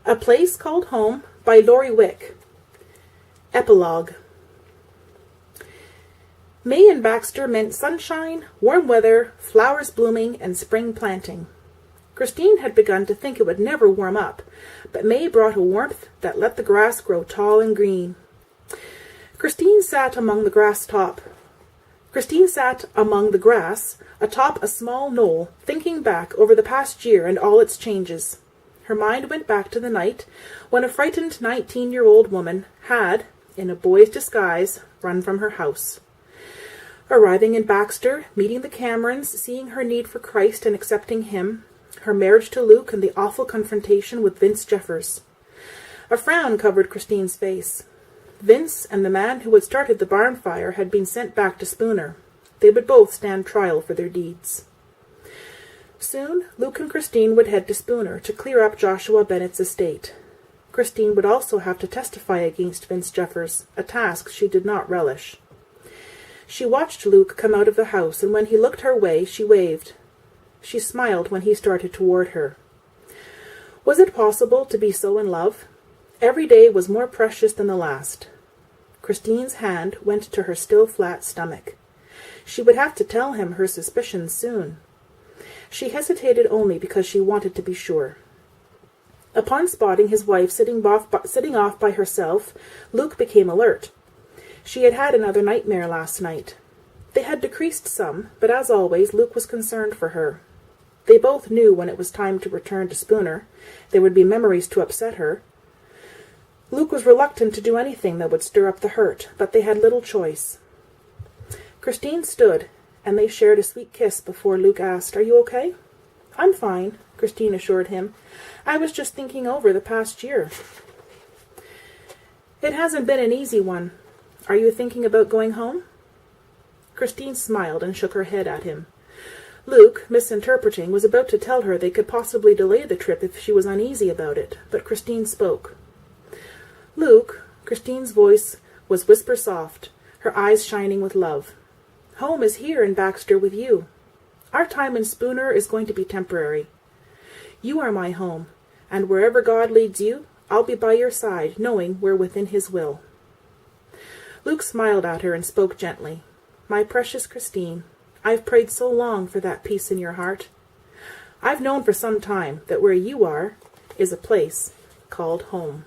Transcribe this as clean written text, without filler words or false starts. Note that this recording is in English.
A Place Called Home by Lori Wick. Epilogue. May in Baxter meant sunshine, warm weather, flowers blooming, and spring planting. Christine had begun to think it would never warm up, but May brought a warmth that let the grass grow tall and green. Christine sat among the grass atop a small knoll, thinking back over the past year and all its changes. Her mind went back to the night when a frightened 19-year-old woman had, in a boy's disguise, run from her house. Arriving in Baxter, meeting the Camerons, seeing her need for Christ and accepting him, her marriage to Luke and the awful confrontation with Vince Jeffers. A frown covered Christine's face. Vince and the man who had started the barn fire had been sent back to Spooner. They would both stand trial for their deeds. Soon, Luke and Christine would head to Spooner to clear up Joshua Bennett's estate. Christine would also have to testify against Vince Jeffers, a task she did not relish. She watched Luke come out of the house, and when he looked her way, she waved. She smiled when he started toward her. Was it possible to be so in love? Every day was more precious than the last. Christine's hand went to her still flat stomach. She would have to tell him her suspicions soon. She hesitated only because she wanted to be sure. Upon spotting his wife sitting off by herself, Luke became alert. She had had another nightmare last night. They had decreased some, but as always, Luke was concerned for her. They both knew when it was time to return to Spooner. There would be memories to upset her. Luke was reluctant to do anything that would stir up the hurt, but they had little choice. Christine stood, and they shared a sweet kiss before Luke asked, "Are you okay?" "I'm fine," Christine assured him. "I was just thinking over the past year." "It hasn't been an easy one. Are you thinking about going home?" Christine smiled and shook her head at him. Luke, misinterpreting, was about to tell her they could possibly delay the trip if she was uneasy about it, but Christine spoke. "Luke," Christine's voice was whisper soft, her eyes shining with love. "Home is here in Baxter with you. Our time in Spooner is going to be temporary. You are my home, and wherever God leads you, I'll be by your side, knowing we're within his will." Luke smiled at her and spoke gently. "My precious Christine, I've prayed so long for that peace in your heart. I've known for some time that where you are is a place called home."